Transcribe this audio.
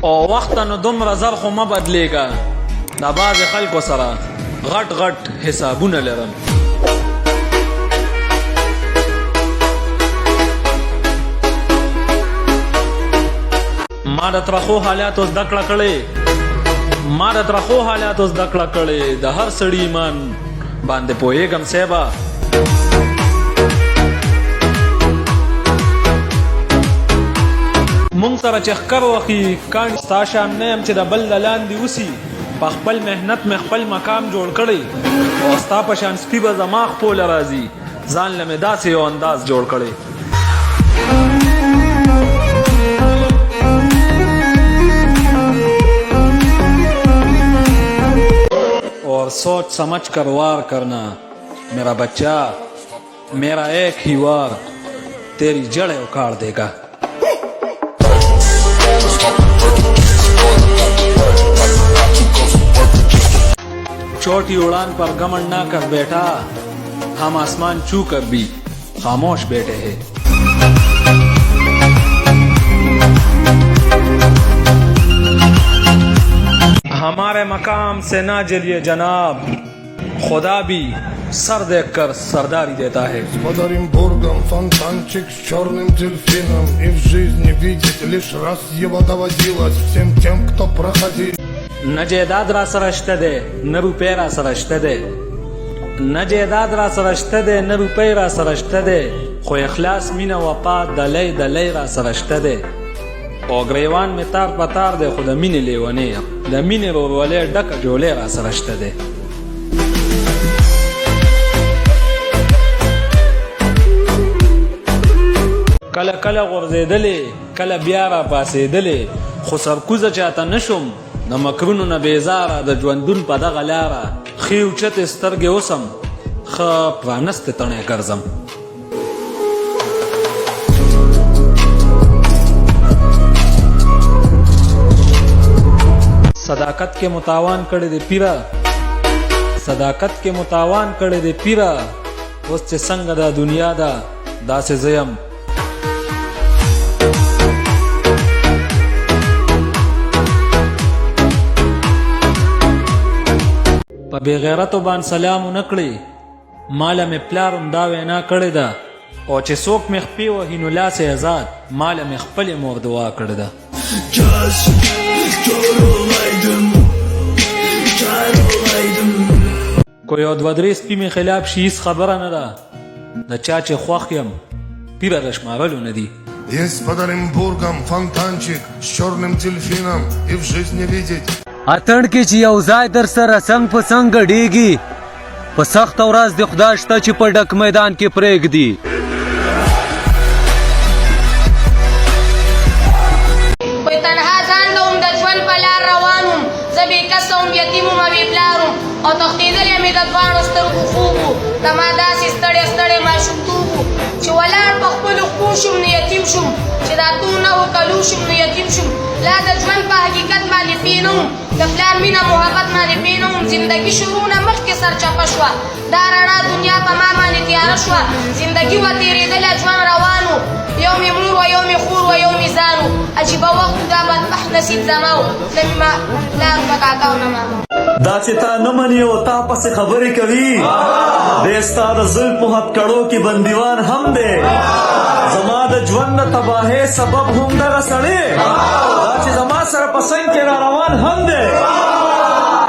او وخت نو دومره زر خو مه بدلیږه، د بعضې خلکو سره غټ غټ حسابونه لرم. ما د ترخو حالاتو زده کړه کړې، د هر سړي ایمان باندې پوهېږم صیبه. مونږ سره چې ښکر وخي کاڼي ستا شان نه یم چې د بل د لاندې اوسي. په خپل محنت مې خپل مقام جوړ کړی او ستا په شان سپي به زما خپوله راځي. ځان له مې داسې یو انداز جوړ کړی. और सोच समझ कर वार करना मेरा बच्चा, मेरा एक ही वार तेरी जड़ें उखाड़ देगा. छोटी उड़ान पर घमंड ना कर बेटा, हम आसमान छू कर भी खामोश बैठे हैं. हमारे मकाम से ना जलिए जनाब, खुदा भी सर देख कर सरदारी देता है. Подарим бургам фонтанчик с черным дельфином, и в жизни видеть лишь раз его доводилось всем тем, кто проходил. न जायदाद را سره شته دی نه روپۍ را سره شته دی، نه جایداد را سره شته دی نه روپۍ را سره شته دی، خو اخلاص مینه وفا دلی دلی را سره شته دی. او ګریوان مې تار په تار دی خو د مینې لیونی یم، د مینې ورورولۍ ډکه جولۍ را سره شته دی. کله کله غورځېدلې کله بیا را پاسېدلې، خو سرکوزه چاته نشم د مکرونو نه بیزاره، د ژوندون په دغه لاره ښې اوچتې سترګې اوسم ښه پرانستې تڼۍ ګرځم. صداقت کې متاوان کړی دی پیره، صداقت کې متاوان کړی دی پیره، اوس چې څنګه دا دنیا ده داسې زه یم. په بې غیرتو باندې سلام ونه کړې، ماله مې پلار هم دا وینا کړې ده، او چې څوک مې خپې وهي نو لاس یې ازاد، ماله مې خپلې مور دعا کړې ده. کو یو دوه درې سپي مې خلاف شي هېڅ خبره نه ده، د چا چې خوښ یم پیره د شمارلو نه دي. Есть под Оренбургом фонтанчик с черным дельфином, и в жизни видеть. اتڼ کې چې یو ځای در سره څنګ په څنګ ګډېږي، په سخته ورځ د خدا شته چې په ډک میدان کې پرېږدي. وای تنها ځان لوم د ژوند په لار روان وم، زه بې کسه وم یتیم وم او بې پلار وم، او تښتېدلی مې د دواړو سترګو خوب و. زما داسې ستړی ستړی ماشومتوب و چې ولاړ په خپلو خپو شوم نو یتیم شوم، چې د اتو نهو کلو شوم نو یتیم شوم. لا د ژوند په حقیقت باندې پوه نه وم، د پلار مینه محبت باندې پوه نه وم. زندګي شروع نه مخکې سرچپه شوه، دا رڼا دنیا په ما باندې تیاره شوه. زندګي وه تېرېدله ژوند روان و، یو مې مور وه یو مې خور وه یو مې ځان و. عجیبه وخت دا بدبخت نصیب زما و، نه مې پلار په کاکا و نه ماما. دا چې تا نه مني او تا پسې خبرې کوي، دی ستا د زلفو هتکړو کې بندیوان هم دی، زما د ژوند د تباهۍ سبب هم دغه سړی، دا چې زما سره په څنګ کې را روان هم دی.